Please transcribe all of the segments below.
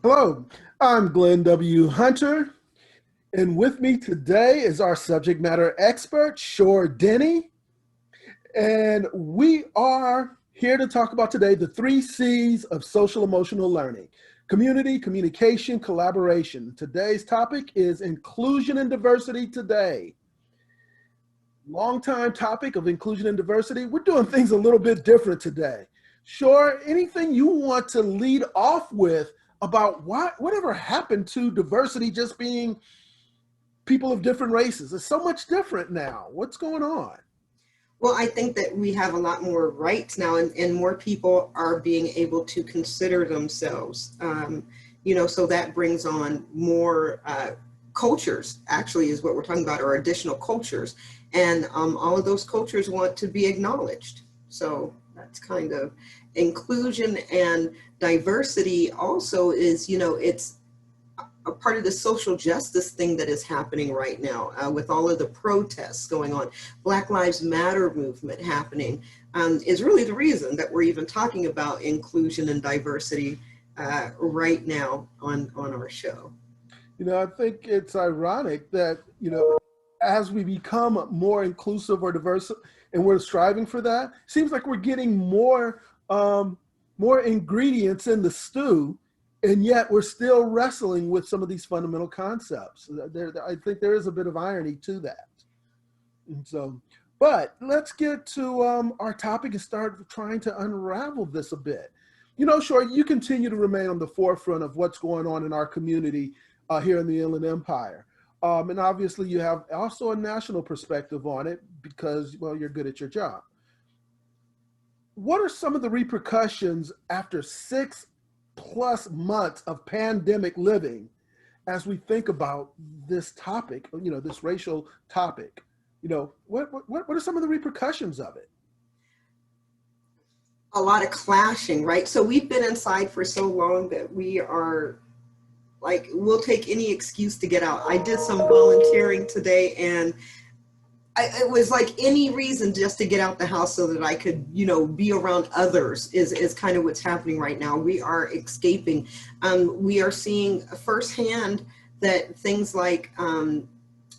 Hello, I'm Glenn W. Hunter, and with me today is our subject matter expert, Shor Denny. And we are here to talk about today the three C's of social emotional learning: community, communication, collaboration. Today's topic is inclusion and diversity today. Long time topic of inclusion and diversity. We're doing things a little bit different today. Sure, anything you want to lead off with about whatever happened to diversity just being people of different races? It's so much different now. What's going on? Well, I think that we have a lot more rights now, and more people are being able to consider themselves. So that brings on more cultures, actually, is what we're talking about, or additional cultures. And all of those cultures want to be acknowledged. So that's kind of inclusion. And diversity also is, it's a part of the social justice thing that is happening right now, with all of the protests going on. Black Lives Matter movement happening is really the reason that we're even talking about inclusion and diversity right now on our show. I think it's ironic that, as we become more inclusive or diverse and we're striving for that, seems like we're getting more ingredients in the stew, and yet we're still wrestling with some of these fundamental concepts. I think there is a bit of irony to that. And so, but let's get to our topic and start trying to unravel this a bit. Shor, you continue to remain on the forefront of what's going on in our community here in the Inland Empire. And obviously you have also a national perspective on it because, well, you're good at your job. What are some of the repercussions after 6+ months of pandemic living as we think about this topic, this racial topic? What are some of the repercussions of it? A lot of clashing, right? So we've been inside for so long that we are like, we'll take any excuse to get out. I did some volunteering today, and it was like any reason just to get out the house so that I could, be around others is kind of what's happening right now. We are escaping. We are seeing firsthand that things like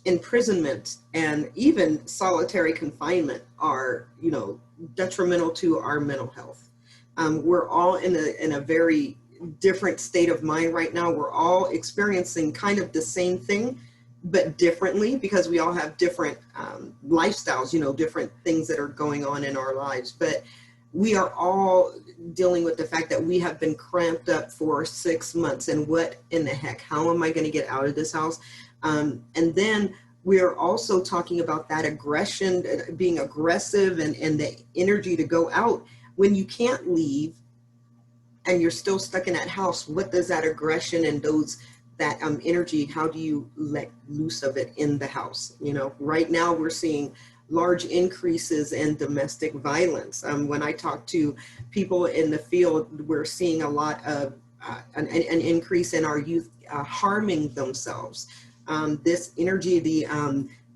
imprisonment and even solitary confinement are, detrimental to our mental health. We're all in a very different state of mind right now. We're all experiencing kind of the same thing, but differently, because we all have different lifestyles, different things that are going on in our lives. But we are all dealing with the fact that we have been cramped up for 6 months. And what in the heck? How am I going to get out of this house? And then we are also talking about that aggression, being aggressive, and the energy to go out when you can't leave and you're still stuck in that house. What does that aggression and that energy, how do you let loose of it in the house? Right now we're seeing large increases in domestic violence. When I talk to people in the field, we're seeing a lot of an increase in our youth harming themselves. This energy,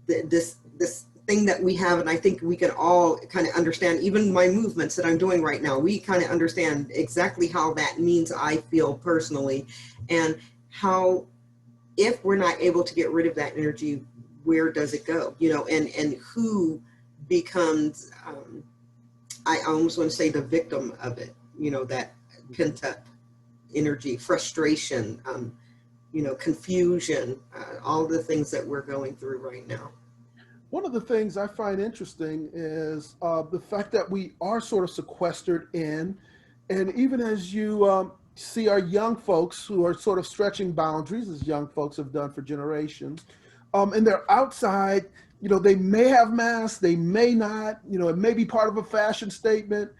this thing that we have, and I think we can all kind of understand, even my movements that I'm doing right now, we kind of understand exactly how that means I feel personally, and how, if we're not able to get rid of that energy, where does it go? And who becomes, I almost want to say, the victim of it, that pent up energy, frustration, confusion, all the things that we're going through right now. One of the things I find interesting is the fact that we are sort of sequestered in, and even as you see our young folks who are sort of stretching boundaries, as young folks have done for generations, and they're outside, they may have masks, they may not, it may be part of a fashion statement,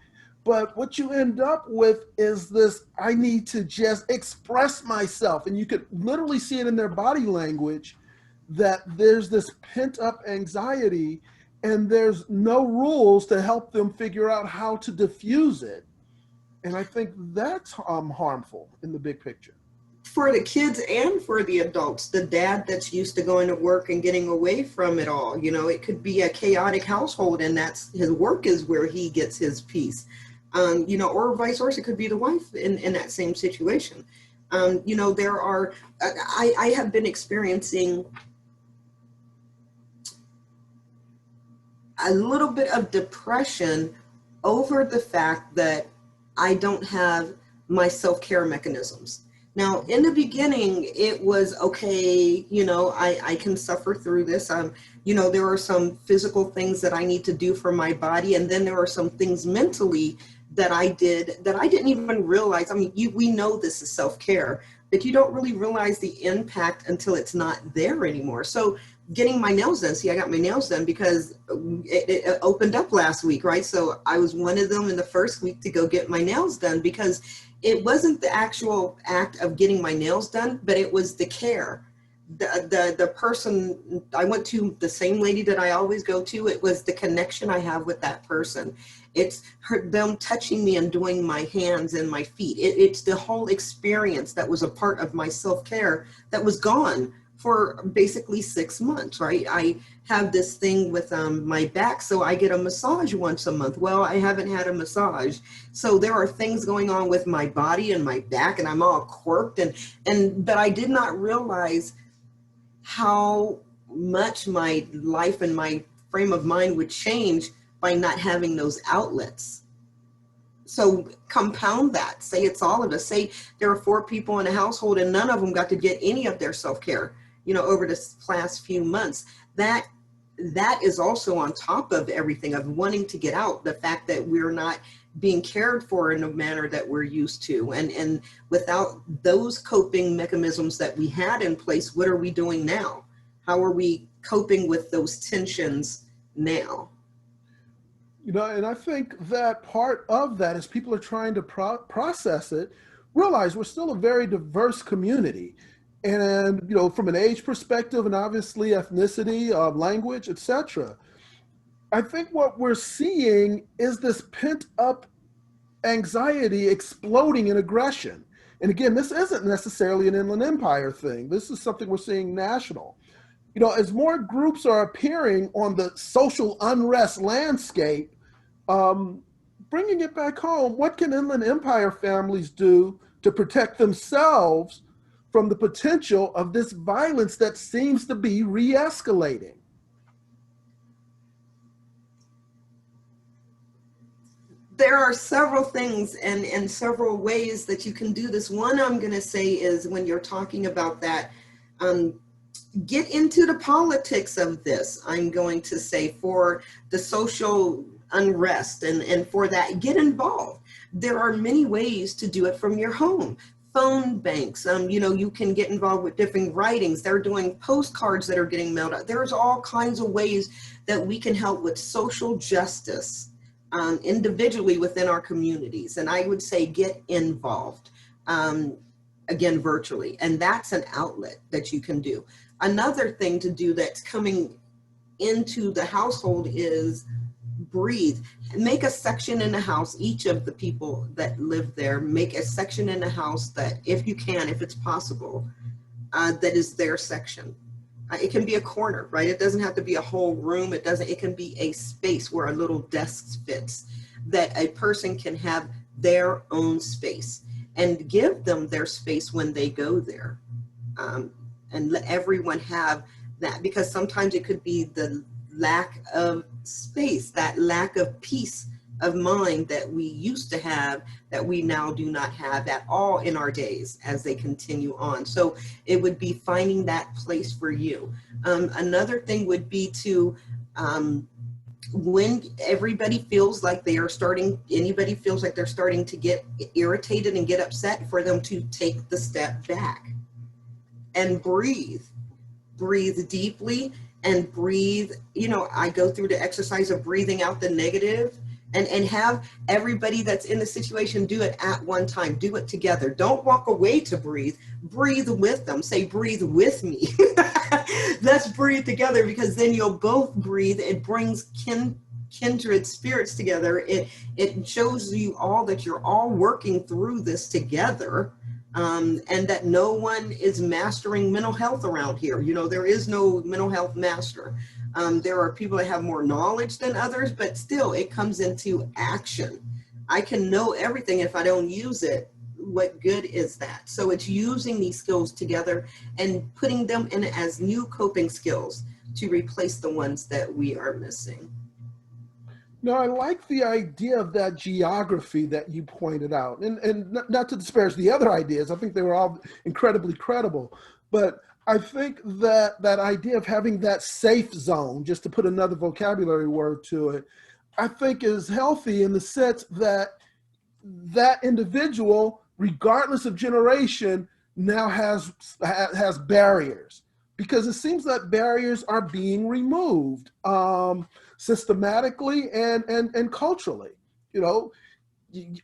but what you end up with is this, I need to just express myself. And you could literally see it in their body language, that there's this pent up anxiety and there's no rules to help them figure out how to diffuse it. And I think that's harmful in the big picture. For the kids and for the adults, the dad that's used to going to work and getting away from it all, it could be a chaotic household, and that's his work is where he gets his peace. Or vice versa, it could be the wife in that same situation. There are, I have been experiencing a little bit of depression over the fact that I don't have my self-care mechanisms. Now, in the beginning, it was okay, I can suffer through this. There are some physical things that I need to do for my body. And then there are some things mentally that I did that I didn't even realize. I mean, we know this is self-care, but you don't really realize the impact until it's not there anymore. So getting my nails done. See, I got my nails done because it opened up last week, right? So I was one of them in the first week to go get my nails done because it wasn't the actual act of getting my nails done, but it was the care. The person, I went to the same lady that I always go to. It was the connection I have with that person. It's them touching me and doing my hands and my feet. It's the whole experience that was a part of my self-care that was gone for basically 6 months, right? I have this thing with my back, so I get a massage once a month. Well, I haven't had a massage. So there are things going on with my body and my back, and I'm all quirked, but I did not realize how much my life and my frame of mind would change by not having those outlets. So compound that, say it's all of us. Say there are 4 people in a household and none of them got to get any of their self-care, over the last few months. That is also on top of everything of wanting to get out, the fact that we're not being cared for in a manner that we're used to. And without those coping mechanisms that we had in place, what are we doing now? How are we coping with those tensions now? And I think that part of that is people are trying to process it, realize we're still a very diverse community. And, from an age perspective and obviously ethnicity, language, etc. I think what we're seeing is this pent up anxiety exploding in aggression. And again, this isn't necessarily an Inland Empire thing. This is something we're seeing national. As more groups are appearing on the social unrest landscape, bringing it back home, what can Inland Empire families do to protect themselves from the potential of this violence that seems to be re-escalating? There are several things and several ways that you can do this. One I'm going to say is when you're talking about that, get into the politics of this. I'm going to say for the social unrest and for that, get involved. There are many ways to do it from your home. Phone banks, you can get involved with different writings. They're doing postcards that are getting mailed out. There's all kinds of ways that we can help with social justice individually within our communities. And I would say get involved, again, virtually. And that's an outlet that you can do. Another thing to do that's coming into the household is breathe. Make a section in the house, each of the people that live there, make a section in the house that, if you can, if it's possible, that is their section. It can be a corner, right? It doesn't have to be a whole room. It can be a space where a little desk fits, that a person can have their own space and give them their space when they go there. And let everyone have that, because sometimes it could be the lack of space, that lack of peace of mind that we used to have that we now do not have at all in our days as they continue on. So it would be finding that place for you. Another thing would be to, when everybody feels like anybody feels like they're starting to get irritated and get upset, for them to take the step back and breathe deeply and breathe. I go through the exercise of breathing out the negative and have everybody that's in the situation do it at one time. Do it together. Don't walk away to breathe. Breathe with them. Say, breathe with me. Let's breathe together, because then you'll both breathe. It brings kindred spirits together. It shows you all that you're all working through this together. And that no one is mastering mental health around here. There is no mental health master. There are people that have more knowledge than others, but still it comes into action. I can know everything. If I don't use it, what good is that? So it's using these skills together and putting them in as new coping skills to replace the ones that we are missing. No, I like the idea of that geography that you pointed out, and not to disparage the other ideas. I think they were all incredibly credible, but I think that that idea of having that safe zone, just to put another vocabulary word to it, I think is healthy in the sense that that individual, regardless of generation, now has barriers, because it seems that barriers are being removed systematically and culturally. You know,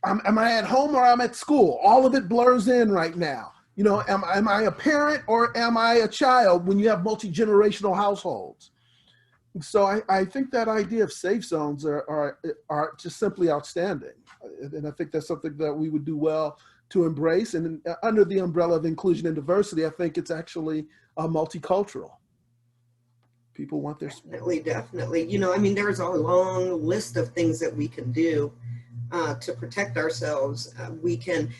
am I at home or I'm at school? All of it blurs in right now. You know, am I a parent or am I a child when you have multi-generational households? So I think that idea of safe zones are just simply outstanding. And I think that's something that we would do well to embrace. And under the umbrella of inclusion and diversity, I think it's actually multicultural. People want their Definitely, definitely. You know, I mean, there's a long list of things that we can do to protect ourselves. We can,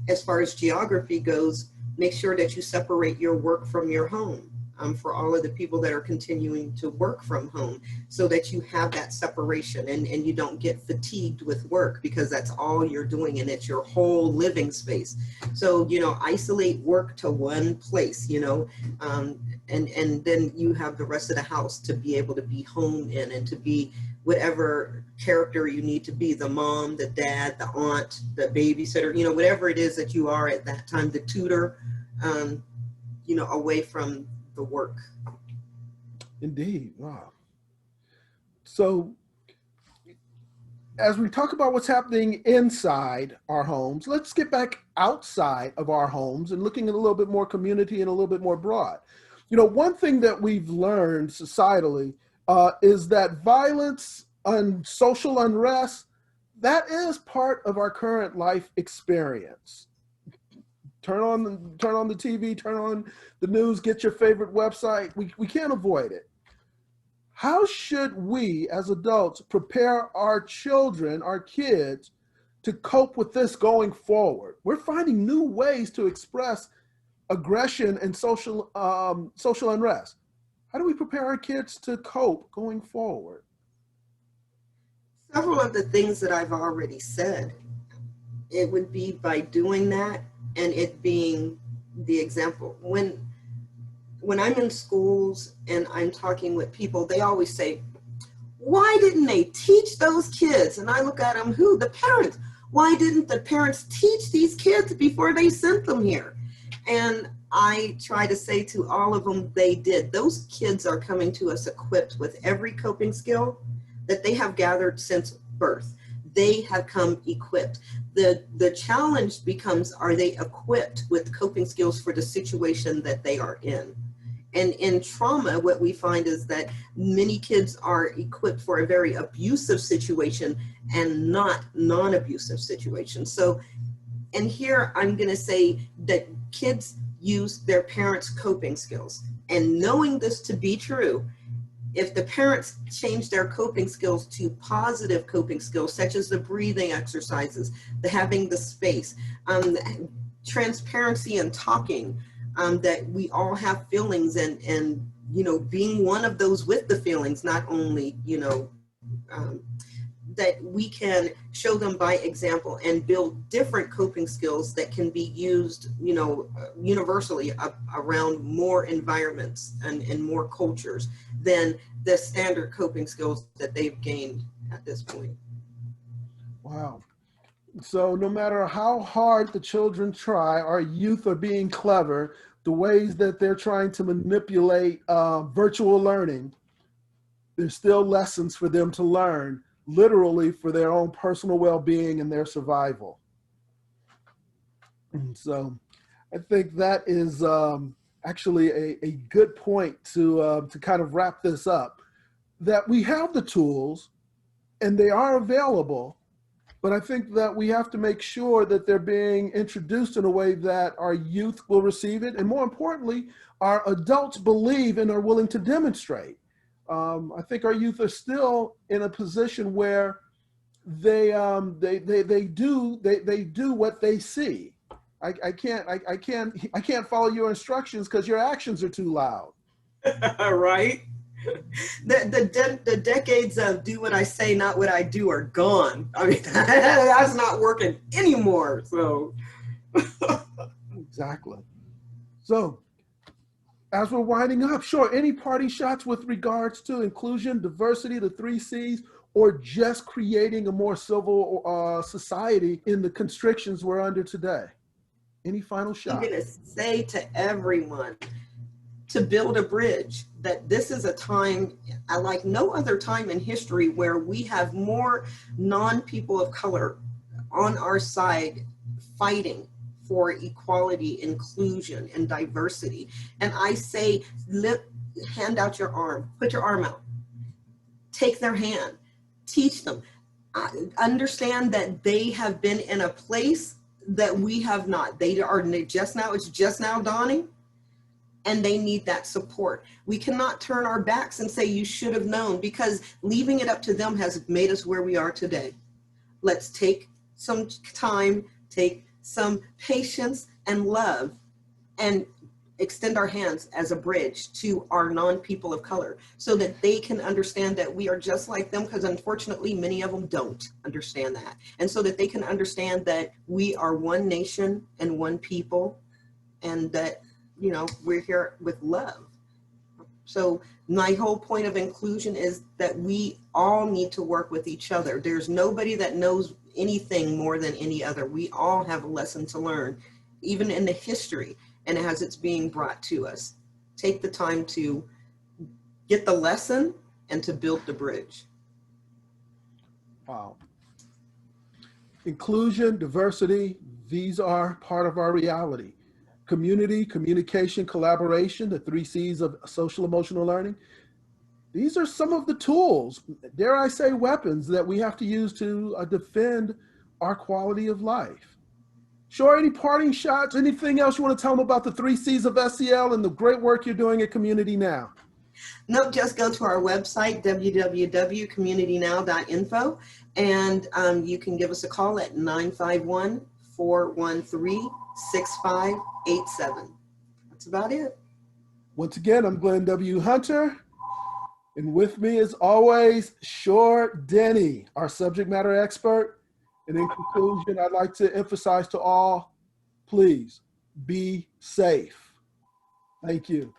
as far as geography goes, make sure that you separate your work from your home. For all of the people that are continuing to work from home, so that you have that separation and you don't get fatigued with work because that's all you're doing and it's your whole living space. So, you know, isolate work to one place, you know, and then you have the rest of the house to be able to be home in and to be whatever character you need to be, the mom, the dad, the aunt, the babysitter, you know, whatever it is that you are at that time, the tutor, you know, away from the work. Indeed. Wow. So as we talk about what's happening inside our homes, let's get back outside of our homes and looking at a little bit more community and a little bit more broad. You know, one thing that we've learned societally is that violence and social unrest, that is part of our current life experience. Turn on the TV, turn on the news, get your favorite website. We can't avoid it. How should we as adults prepare our children, our kids, to cope with this going forward? We're finding new ways to express aggression and social unrest. How do we prepare our kids to cope going forward? Several of the things that I've already said, it would be by doing that and it being the example. When I'm in schools and I'm talking with people, they always say, why didn't they teach those kids? And I look at them, who? The parents. Why didn't the parents teach these kids before they sent them here? And I try to say to all of them, they did. Those kids are coming to us equipped with every coping skill that they have gathered since birth. They have come equipped. The challenge becomes, are they equipped with coping skills for the situation that they are in? And in trauma, what we find is that many kids are equipped for a very abusive situation and not non-abusive situations. So, and here I'm going to say that kids use their parents' coping skills. And knowing this to be true, if the parents change their coping skills to positive coping skills, such as the breathing exercises, the having the space, transparency and talking, that we all have feelings and, you know, being one of those with the feelings, not only, you know, that we can show them by example and build different coping skills that can be used, you know, universally around more environments and more cultures than the standard coping skills that they've gained at this point. Wow. So no matter how hard the children try, our youth are being clever. The ways that they're trying to manipulate virtual learning, there's still lessons for them to learn, literally for their own personal well-being and their survival. And so I think that is actually a good point to kind of wrap this up, that we have the tools and they are available, but I think that we have to make sure that they're being introduced in a way that our youth will receive it, and more importantly, our adults believe and are willing to demonstrate. I think our youth are still in a position where they do what they see. I can't follow your instructions because your actions are too loud. Right? The decades of do what I say, not what I do are gone. I mean, that's not working anymore. So, Exactly. So as we're winding up, sure, any parting shots with regards to inclusion, diversity, the three C's, or just creating a more civil society in the constrictions we're under today? Any final I'm going shots? to say to everyone to build a bridge that this is a time like no other time in history where we have more non-people of color on our side fighting for equality, inclusion, and diversity. And I say, hand out your arm, put your arm out, take their hand, teach them, understand that they have been in a place that we have not. They are just now, it's just now dawning, and they need that support. We cannot turn our backs and say, you should have known, because leaving it up to them has made us where we are today. Let's take some time, take some patience and love, and extend our hands as a bridge to our non-people of color so that they can understand that we are just like them, because unfortunately many of them don't understand that. And so that they can understand that we are one nation and one people, and that, you know, we're here with love. So my whole point of inclusion is that we all need to work with each other. There's nobody that knows anything more than any other. We all have a lesson to learn, even in the history, and as it's being brought to us. Take the time to get the lesson and to build the bridge. Wow. Inclusion, diversity, these are part of our reality. Community, communication, collaboration, the three C's of social emotional learning. These are some of the tools, dare I say, weapons that we have to use to defend our quality of life. Sure, any parting shots, anything else you want to tell them about the three C's of SEL and the great work you're doing at Community Now? Nope, just go to our website, www.communitynow.info, and you can give us a call at 951-413-6587. That's about it. Once again, I'm Glenn W. Hunter, and with me as always, Shor Denny, our subject matter expert. And in conclusion, I'd like to emphasize to all, please be safe. Thank you.